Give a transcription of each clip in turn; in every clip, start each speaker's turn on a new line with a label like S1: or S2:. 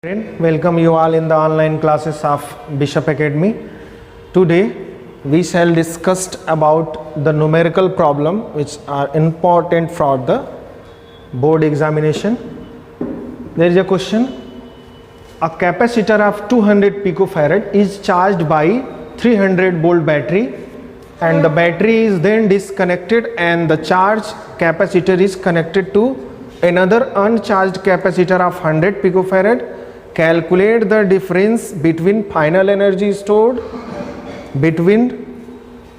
S1: Welcome you all in the online classes of Bishop Academy. Today we shall discuss about the numerical problem which are important for the board examination. There is a question. A capacitor of 200 picofarad is charged by 300 volt battery and the battery is then disconnected and the charged capacitor is connected to another uncharged capacitor of 100 picofarad. Calculate the difference between final energy stored between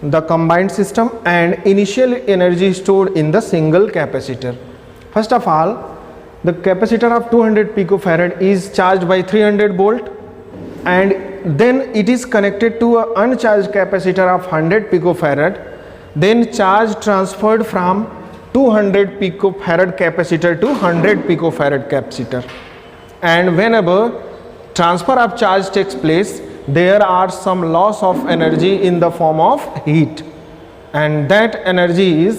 S1: the combined system and initial energy stored in the single capacitor. First of all, the capacitor of 200 picofarad is charged by 300 volt and then it is connected to an uncharged capacitor of 100 picofarad. Then charge transferred from 200 picofarad capacitor to 100 picofarad capacitor. And whenever transfer of charge takes place, there are some loss of energy in the form of heat, and that energy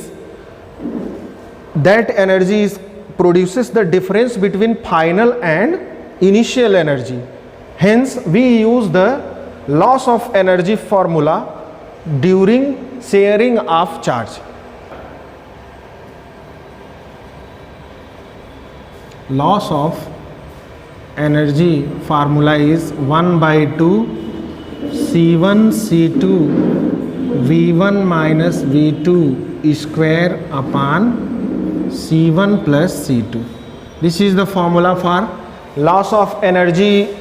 S1: produces the difference between final and initial energy. Hence we use the loss of energy formula during sharing of charge. Loss of energy formula is 1 by 2 C1 C2 V1 minus V2 square upon C1 plus C2. This is the formula for loss of energy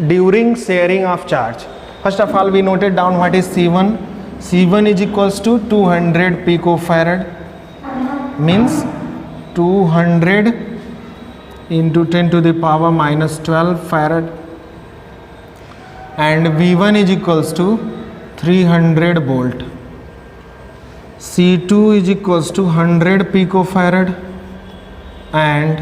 S1: during sharing of charge. First of all, we noted down what is C1. C1 is equals to 200 picofarad, means 200 into 10 to the power minus 12 farad, and V1 is equals to 300 volt. C2 is equals to 100 picofarad and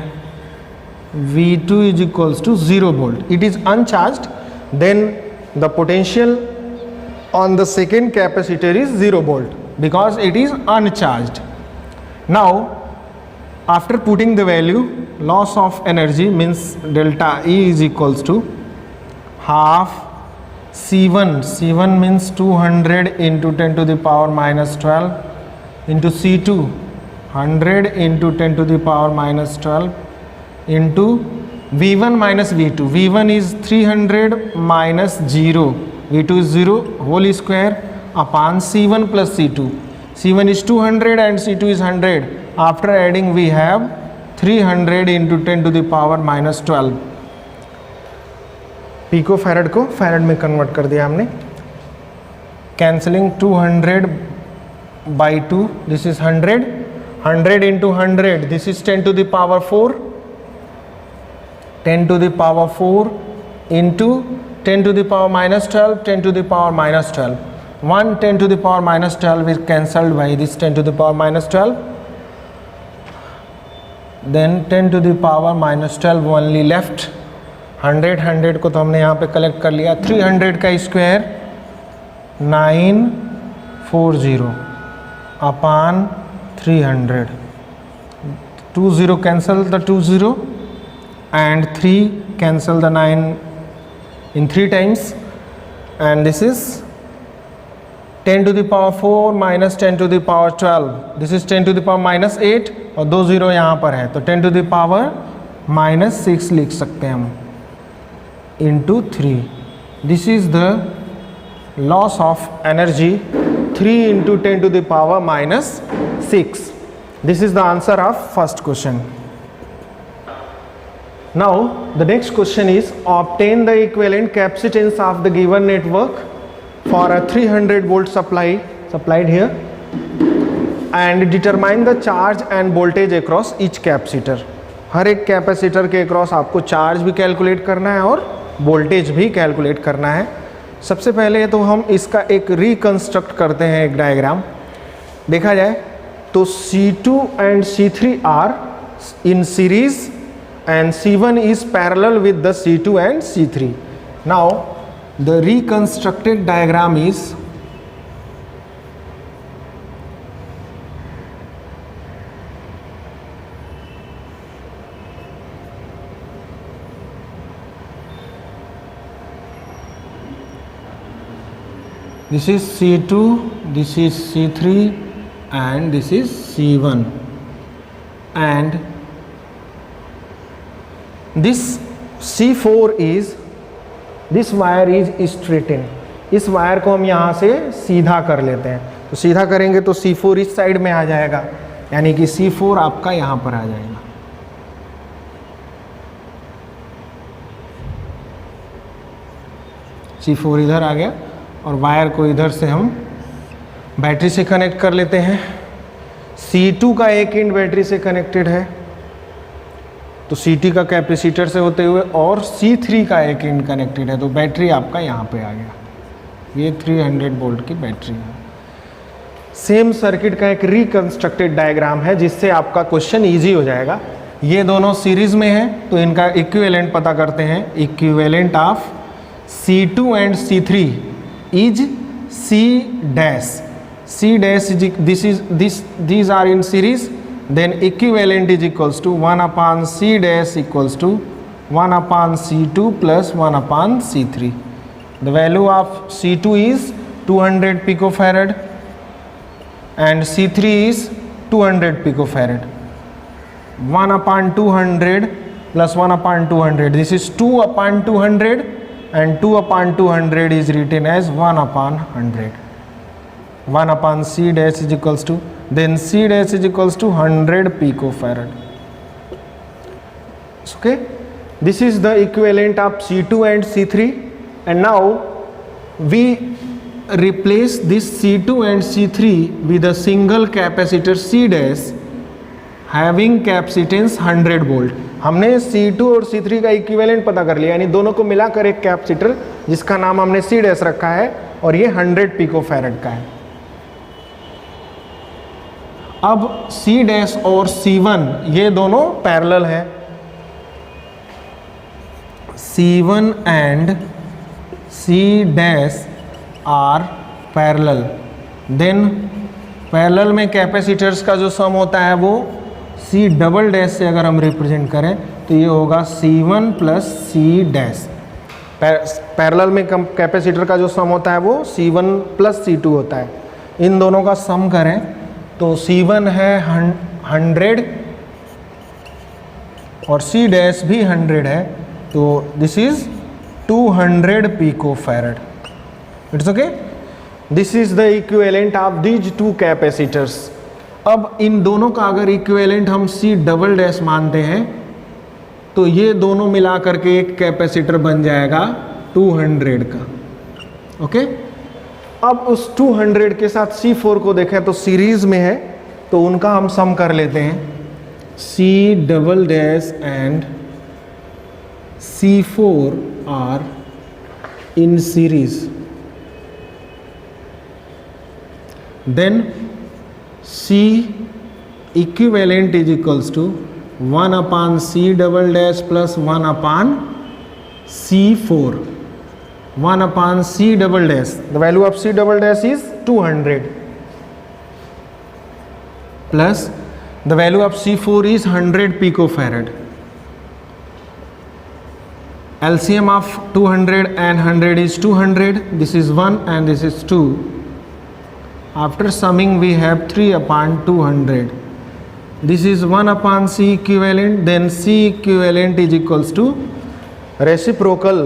S1: V2 is equals to 0 volt. It is uncharged, then the potential on the second capacitor is 0 volt because it is uncharged. Now after putting the value, loss of energy means delta E is equals to half C1. C1 means 200 into 10 to the power minus 12 into C2 100 into 10 to the power minus 12 into V1 minus V2. V1 is 300 minus 0. V2 is 0 whole square upon C1 plus C2. C1 is 200 and C2 is 100. After adding we have 300 into 10 to the power minus 12. Picofarad को farad में convert कर दिया हमने. Cancelling 200 by 2, this is 100. 100 into 100, this is 10 to the power 4. 10 to the power 4 into 10 to the power minus 12, 10 to the power minus 12. 1 10 to the power minus 12 is cancelled by this 10 to the power minus 12. Then 10 to the power minus 12 only left. 100 को तो हमने यहाँ पे collect कर लिया. 300 का square 940 upon 300. 20 cancel the 20 and 3 cancel the 9 in 3 times, and this is 10 to the power 4 minus 10 to the power 12. This is 10 to the power minus 8 और 2 0 यहाँ पर है तो 10 to the power minus 6 लिख सकते हैं हम into 3. This is the loss of energy 3 into 10 to the power minus 6. This is the answer of first question. Now the next question is obtain the equivalent capacitance of the given network for a 300 volt supplied here and determine the charge and voltage across each capacitor. हर एक capacitor के across आपको charge भी calculate करना है और voltage भी calculate करना है. सबसे पहले तो हम इसका एक रिकंस्ट्रक्ट करते हैं. एक डायग्राम देखा जाए तो C2 and C3 are in series and C1 is parallel with the C2 and C3. Now the reconstructed diagram is This is C2, this is C3 and this is C1, and this C4 is, this wire is straightened. इस wire को हम यहाँ से सीधा कर लेते हैं, तो सीधा करेंगे तो C4 इस साइड में आ जाएगा, यानी कि C4 आपका यहाँ पर आ जाएगा। C4 इधर आ गया और वायर को इधर से हम बैटरी से कनेक्ट कर लेते हैं। C2 का एक एंड बैटरी से कनेक्टेड है, तो C2 का कैपेसिटर से होते हुए, और C3 का एक एंड कनेक्टेड है, तो बैटरी आपका यहाँ पे आ गया। ये 300 वोल्ट की बैटरी है। सेम सर्किट का एक रिकंस्ट्रक्टेड डायग्राम है जिससे आपका क्वेश्चन इजी हो जाएगा। ये दोनों सीरीज में है तो इनका इक्विवेलेंट पता करते हैं। Equivalent of C2 and C3 is C dash. C dash is these are in series, then equivalent is equals to 1 upon C dash equals to 1 upon C2 plus 1 upon C3. The value of C2 is 200 picofarad and C3 is 200 picofarad. 1 upon 200 plus 1 upon 200, this is 2 upon 200, and 2 upon 200 is written as 1 upon 100. 1 upon C dash is equals to, then C dash is equals to 100 picofarad. Okay, this is the equivalent of C2 and C3, and now we replace this C2 and C3 with a single capacitor C dash having capacitance 100 volt. हमने C2 और C3 का equivalent पता कर लिया, यानी दोनों को मिलाकर एक कैपेसिटर जिसका नाम हमने C डैश रखा है, और ये 100 पिकोफैरड का है। अब C डैश और C1 ये दोनों पैरेलल है। C1 and C dash are parallel, then parallel में कैपेसिटर्स का जो सम होता है वो C डबल डैश से अगर हम रिप्रेजेंट करें तो ये होगा C1 plus C dash. Parallel में कैपेसिटर का जो सम होता है वो C1 प्लस C2 होता है। इन दोनों का सम करें तो C1 है 100 और C डैश भी 100 है, तो this is 200 picofarad. It's okay, this is the equivalent of these two capacitors. अब इन दोनों का अगर इक्विवेलेंट हम C डबल डैश मानते हैं तो ये दोनों मिला करके एक कैपेसिटर बन जाएगा 200 का। ओके, अब उस 200 के साथ C4 को देखें तो सीरीज में है, तो उनका हम सम कर लेते हैं। C double dash and C4 are in series, then C equivalent is equals to 1 upon C double dash plus 1 upon C4. 1 upon C double dash, the value of C double dash is 200, plus the value of C4 is 100 picofarad. LCM of 200 and 100 is 200. This is 1 and this is 2. After summing we have 3 upon 200. This is 1 upon C equivalent. Then C equivalent is equals to reciprocal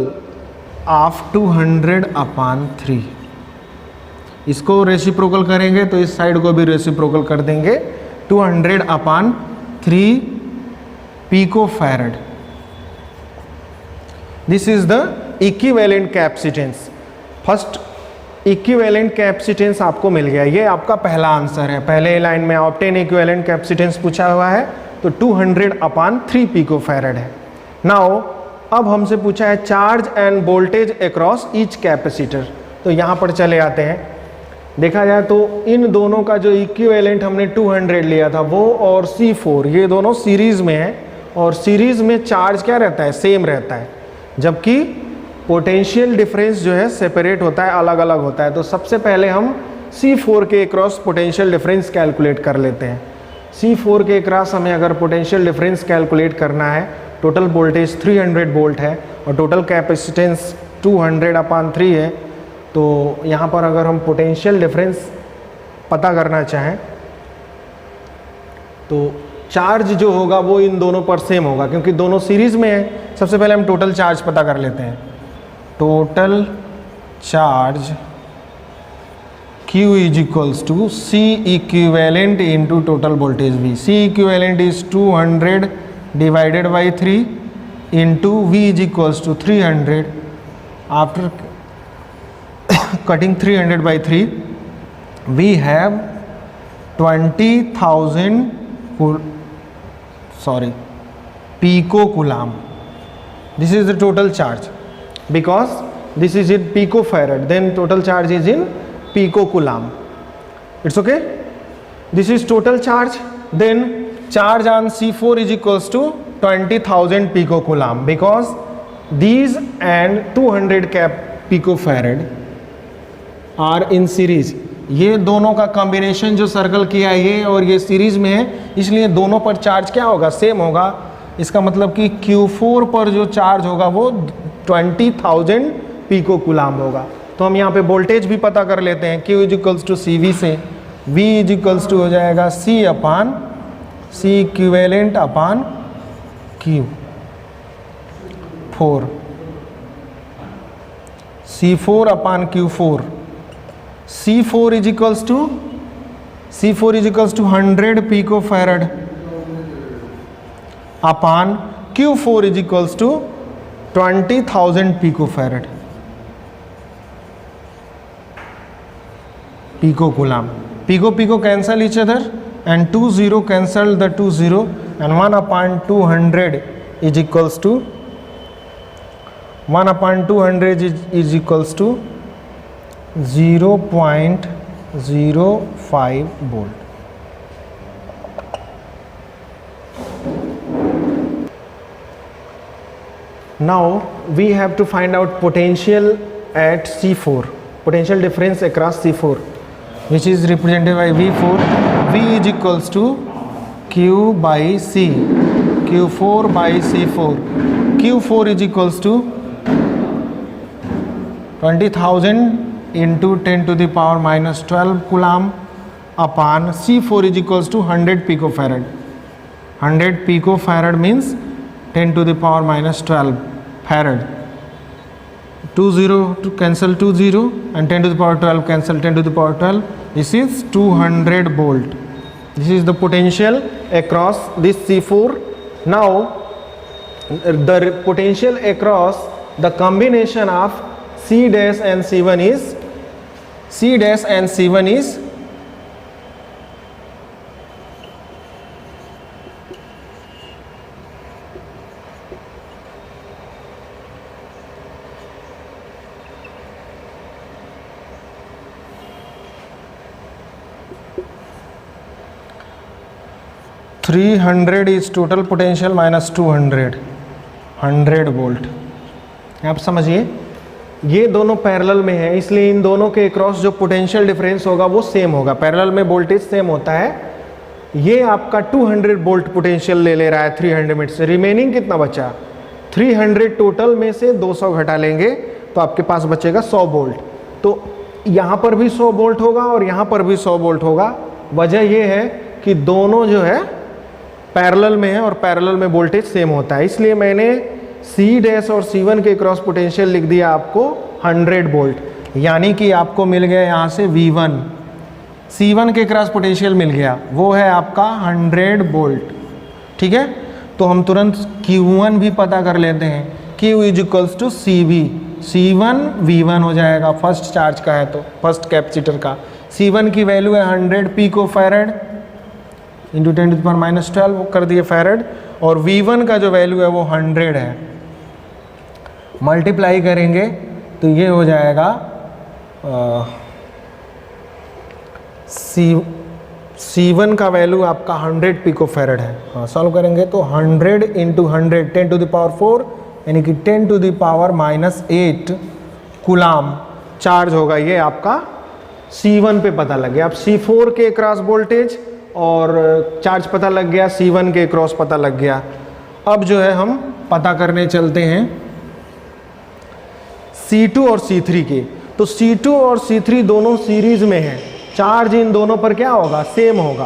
S1: of 200 upon 3. इसको reciprocal करेंगे तो इस side को भी reciprocal कर देंगे, 200 upon 3 picofarad. This is the equivalent capacitance. First equivalent capacitance आपको मिल गया, ये आपका पहला आंसर है। पहले लाइन में ऑब्टेन इक्विवेलेंट कैपेसिटेंस पूछा हुआ है तो 200 upon 3 पिकोफैरड है। नाउ अब हमसे पूछा है charge end voltage across each capacitor, तो यहाँ पर चले आते हैं। देखा जाए तो इन दोनों का जो इक्विवेलेंट हमने 200 लिया था वो और C4 ये दोनों सीरीज में है, और सीरीज में चार्ज क्या रहता है, सेम रहता है, जबकि पोटेंशियल डिफरेंस जो है सेपरेट होता है, अलग अलग होता है। तो सबसे पहले हम C4 के अक्रॉस पोटेंशियल डिफरेंस कैलकुलेट कर लेते हैं। C4 के अक्रॉस हमें अगर पोटेंशियल डिफरेंस कैलकुलेट करना है, टोटल वोल्टेज 300 वोल्ट है और टोटल कैपेसिटेंस 200 upon 3 है, तो यहाँ पर अगर हम पोटेंशियल डिफरेंस पता करना चाहें तो चार्ज जो होगा वो इन दोनों पर सेम होगा क्योंकि दोनों सीरीज में है। सबसे पहले हम टोटल चार्ज पता कर लेते हैं। Total charge Q is equals to C equivalent into total voltage V. C equivalent is 200 divided by 3 into V is equals to 300. After cutting 300 by 3, we have 20,000 picocoulomb. This is the total charge because this is in picofarad. Then total charge is in picocoulomb. It's okay. This is total charge. Then charge on C4 is equals to 20,000 picocoulomb because these and 200 cap picofarad are in series. ये दोनों का combination जो circle किया है ये और ये series में है, इसलिए दोनों पर चार्ज क्या होगा, सेम होगा। इसका मतलब कि Q4 पर जो चार्ज होगा वो 20,000 पिकोकुलाम्ब होगा। तो हम यहाँ पे वोल्टेज भी पता कर लेते हैं। Q is equals to CV से V इज इक्वल्स टू हो जाएगा C upon C equivalent upon Q4, C4 upon Q4। C4 is equals to 100 picofarad upon Q4 is equals to 20,000 picofarad picocoulomb. Pico cancel each other and 2 0 cancel the 2 0 and 1 upon 200 is equals to 1 upon 200 is equals to 0.05 volt. Now we have to find out potential at C4, potential difference across C4, which is represented by V4. V is equals to Q by C, Q4 by C4. Q4 is equals to 20,000 into 10 to the power minus 12 coulomb upon C4 is equals to 100 picofarad. 100 picofarad means 10 to the power minus 12 farad. 2 0 to cancel 2 0 and 10 to the power 12 cancel 10 to the power 12. This is 200 volt. This is the potential across this C4. Now the potential across the combination of C dash and C1 is 300 is total potential minus 200, 100 volt. आप समझिए ये दोनों parallel में है, इसलिए इन दोनों के across जो पोटेंशियल डिफरेंस होगा वो सेम होगा। पैरेलल में वोल्टेज सेम होता है। ये आपका 200 वोल्ट पोटेंशियल ले रहा है 300 में से। रिमेनिंग कितना बचा, 300 टोटल में से 200 घटा लेंगे तो आपके पास बचेगा 100 वोल्ट। तो यहाँ पर भी 100 वोल्ट होगा और यहाँ पर भी 100 वोल्ट होगा। वजह ये है कि दोनों जो है पैरेलल में है और पैरेलल में वोल्टेज सेम होता है, इसलिए मैंने C डैश और C1 के क्रॉस पोटेंशियल लिख दिया आपको 100 वोल्ट। यानी कि आपको मिल गया यहाँ से V1, C1 के क्रॉस पोटेंशियल मिल गया, वो है आपका 100 वोल्ट। ठीक है, तो हम तुरंत Q1 भी पता कर लेते हैं। Q is equals to CV, C1 V1 हो जाएगा, फर्स्ट चार्ज का है तो फर्स्ट कैपेसिटर का। C1 की वैल्यू है 100 picofarad into 10 to the power minus 12 वो कर दिए फैरड, और V1 का जो वैल्यू है वो 100 है। मल्टीप्लाई करेंगे तो ये हो जाएगा C1 का वैल्यू आपका 100 पिकोफैरड है। हाँ, सॉल्व करेंगे तो 100 इंटू 100 10 टू द पावर 4 यानी कि 10 to the power minus 8 coulomb charge होगा। ये आपका C1 पे पता लग गया। अब C4 के क्रॉस वोल्टेज और चार्ज पता लग गया, C1 के क्रॉस पता लग गया। अब जो है हम पता करने चलते हैं C2 और C3 के। तो C2 और C3 दोनों सीरीज में है, चार्ज इन दोनों पर क्या होगा, सेम होगा।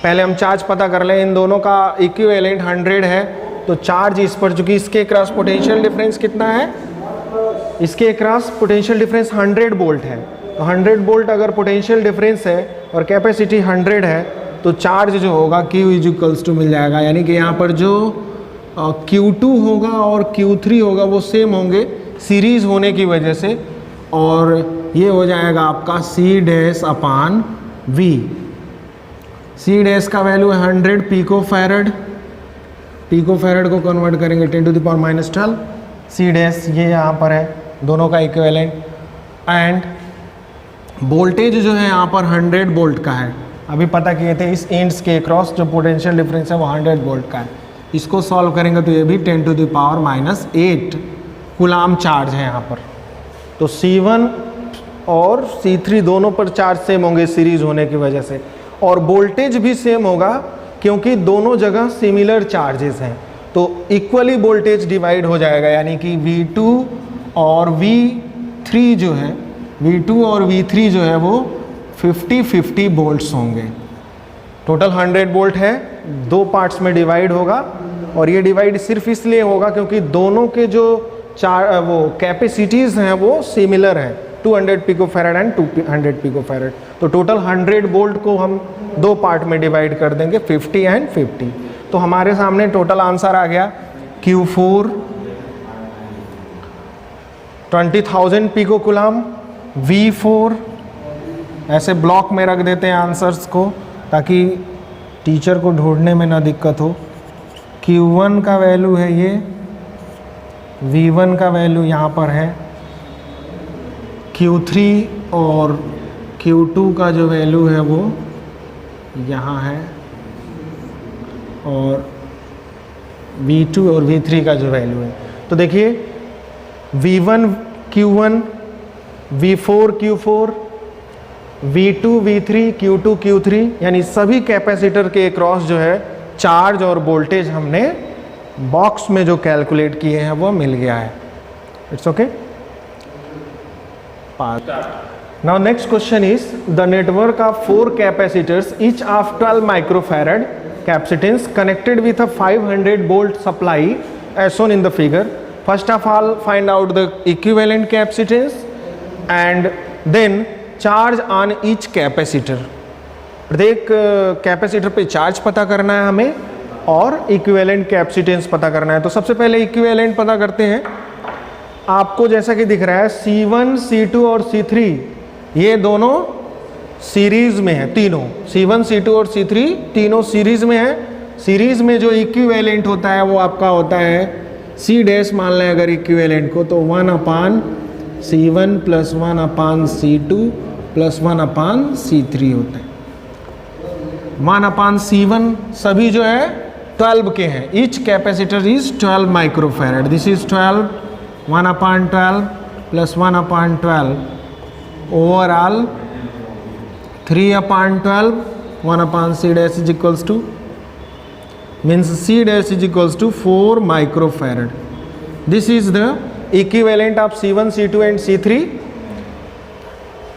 S1: पहले हम चार्ज पता कर लें, इन दोनों का इक्विवेलेंट 100 है, तो चार्ज इस पर, चूंकि इसके क्रॉस पोटेंशियल डिफरेंस कितना है, इसके क्रॉस पोटेंशियल डिफरेंस 100 वोल्ट है, तो 100 वोल्ट अगर पोटेंशियल डिफरेंस है और कैपेसिटी 100 है, तो चार्ज जो होगा Q इक्वल्स टू मिल जाएगा, यानी कि यहाँ पर जो Q2 होगा और Q3 होगा वो सेम होंगे सीरीज होने की वजह से, और ये हो जाएगा आपका C डैश अपान V। C डैश का वैल्यू है 100 पिको फैरड, पिको फैरड को कन्वर्ट करेंगे 10⁻12। C डैश ये यहाँ पर है, दोनों का इक्विवेलेंट, एंड वोल्टेज जो है यहाँ पर 100 वोल्ट का है, अभी पता किए थे, इस एंड्स के क्रॉस जो पोटेंशियल डिफरेंस है वो 100 वोल्ट का है। इसको सॉल्व करेंगे तो ये भी 10⁻⁸ कूलाम चार्ज है यहाँ पर। तो C1 और C3 दोनों पर चार्ज सेम होंगे सीरीज होने की वजह से, और वोल्टेज भी सेम होगा क्योंकि दोनों जगह सिमिलर चार्जेस हैं, तो इक्वली वोल्टेज डिवाइड हो जाएगा, यानी कि V2 और V3 जो है, V2 और V3 जो है वो 50-50 वोल्ट्स होंगे। टोटल 100 वोल्ट है, दो पार्ट्स में डिवाइड होगा, और ये डिवाइड सिर्फ इसलिए होगा क्योंकि दोनों के जो वो कैपेसिटीज़ हैं वो सिमिलर हैं, 200 picofarad and 200 picofarad. तो टोटल 100 वोल्ट को हम दो पार्ट में डिवाइड कर देंगे, 50 एंड 50। तो हमारे सामने टोटल आंसर आ गया Q4 20,000 पिको कूलाम, V4 ऐसे ब्लॉक में रख देते हैं आंसर्स को ताकि टीचर को ढूंढने में ना दिक्कत हो। Q1 का वैल्यू है ये, V1 का वैल्यू यहाँ पर है, Q3 और Q2 का जो वैल्यू है वो यहाँ है, और V2 और V3 का जो वैल्यू है। तो देखिए V1 Q1, V4 Q4, V2 V3, Q2 Q3, यानी सभी कैपेसिटर के क्रॉस जो है चार्ज और वोल्टेज हमने बॉक्स में जो कैलकुलेट किए हैं वो मिल गया है। It's okay. Now next question is the network of 4 capacitors each of 12 microfarad capacitance connected with a 500 volt supply as shown in the figure. First of all find out the equivalent capacitance and then charge on each capacitor. प्रत्येक capacitor पे charge पता करना है हमें और equivalent capacitance पता करना है। तो सबसे पहले इक्विवेलेंट पता करते हैं। आपको जैसा कि दिख रहा है C1, C2 और C3 ये दोनों सीरीज में है, तीनों C1, C2 और C3 तीनों सीरीज में है। सीरीज में जो इक्विवेलेंट होता है वो आपका होता है C डैश, मान लें अगर इक्विवेलेंट को, तो 1/C1 + 1/C2 + 1/C3 होता है। 1/C1 सभी जो है 12 के हैं। Each capacitor is 12 microfarad. This is 12, 1/12 + 1/12 overall 3/12, 1/C dash is equals to, means C dash is equals to 4 microfarad. This is the equivalent of C1, C2 and C3।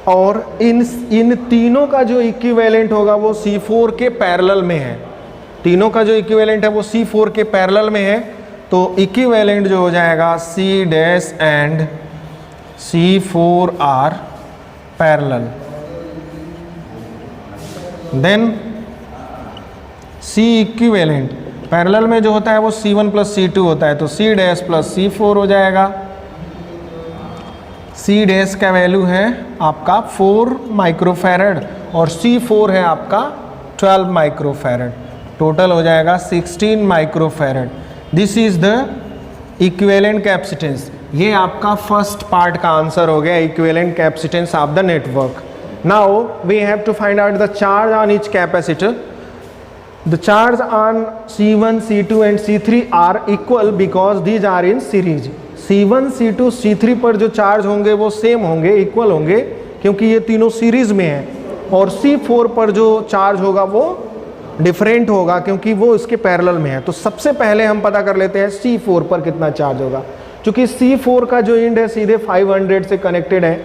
S1: और इन तीनों का जो इक्विवेलेंट होगा वो C4 के पैरेलल में है। तीनों का जो इक्विवेलेंट है वो C4 के पैरेलल में है। तो इक्विवेलेंट जो हो जाएगा C dash and C4 are parallel. Then C equivalent parallel में जो होता है वो C1 + C2 होता है, तो C डैश + C4 हो जाएगा। C डैश का वैल्यू है आपका 4 माइक्रोफैरड और C4 है आपका 12 माइक्रोफैरड। टोटल हो जाएगा 16 microfarad. This is the equivalent capacitance. ये आपका फर्स्ट पार्ट का आंसर हो गया, equivalent capacitance of the network. Now we have to find out the charge on each capacitor. The charge on C1, C2 and C3 are equal because these are in series. C1, C2, C3 पर जो charge होंगे वो same होंगे, equal होंगे, क्योंकि ये तीनों series में हैं। और C4 पर जो चार्ज होगा वो डिफरेंट होगा क्योंकि वो इसके पैरेलल में है। तो सबसे पहले हम पता कर लेते हैं C4 पर कितना चार्ज होगा। क्योंकि C4 का जो एंड है सीधे 500 से कनेक्टेड है,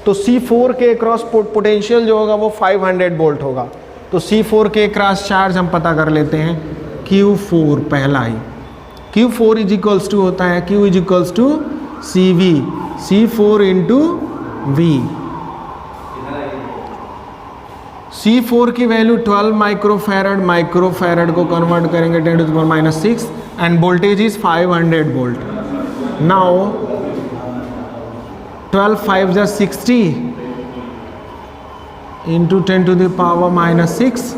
S1: तो C4 के क्रॉस पोटेंशियल जो होगा वो 500 वोल्ट होगा। तो C4 के क्रॉस चार्ज हम पता कर लेते हैं, Q4 पहला ही। Q4 इज इक्वल्स टू होता है Q is equals to CV, C4 into V। C4 की वैल्यू 12 माइक्रोफैरड, माइक्रोफैरड को कन्वर्ट करेंगे 10 to the power -6 and voltage is 500 volt. Now 12 5 जा 60 into 10 to the power -6,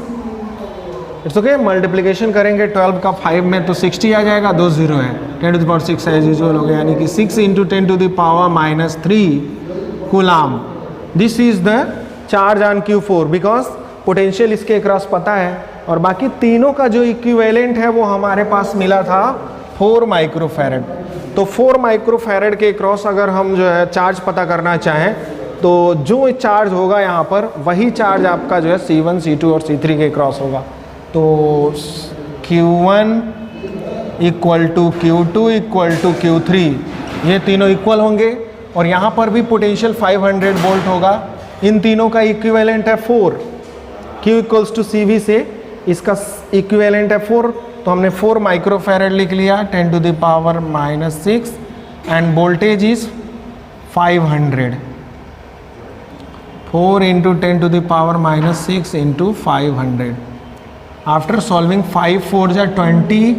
S1: it's okay. Multiplication करेंगे 12 का 5 में तो 60 आ जाएगा, 2 0 है, 10 to the power 6 as usual हो गया, यानी कि 6 into 10 to the power -3 coulomb. This is the charge on Q4 because potential इसके अक्रॉस पता है, और बाकी तीनों का जो इक्विवेलेंट है वो हमारे पास मिला था 4 माइक्रोफैरड। तो 4 माइक्रोफैरड के अक्रॉस अगर हम जो है चार्ज पता करना चाहें तो जो चार्ज होगा यहाँ पर वही चार्ज आपका जो है C1, C2 और C3 के अक्रॉस होगा। तो Q1 equal to Q2 equal to Q3, ये तीनों इक्वल होंगे, और यहाँ पर भी पोटेंशियल 500 वोल्ट होगा। इन तीनों का इक्विवेलेंट है 4, Q इक्वल्स टू CV से इसका इक्विवेलेंट है 4, तो हमने 4 माइक्रोफैरड लिख लिया 10 to the power -6 and voltage is 500। 4 into 10 to the power -6 into 500। After solving 5 4 जा 20,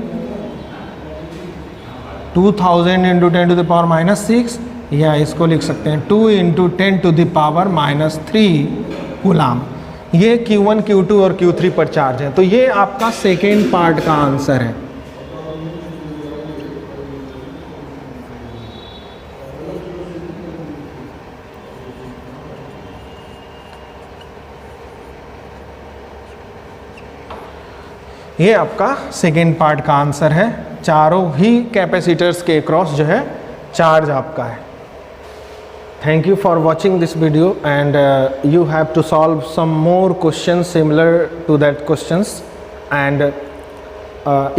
S1: 2000 इंटू 10 टू द पावर -6, या इसको लिख सकते हैं 2 into 10 to the power -3 coulomb. ये Q1, Q2 और Q3 पर चार्ज है। तो ये आपका सेकेंड पार्ट का आंसर है। ये आपका सेकेंड पार्ट का आंसर है। चारों ही कैपेसिटर्स के क्रॉस जो है चार्ज आपका है। Thank you for watching this video, and you have to solve some more questions similar to that questions, and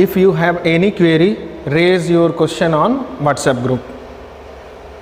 S1: if you have any query, raise your question on WhatsApp group.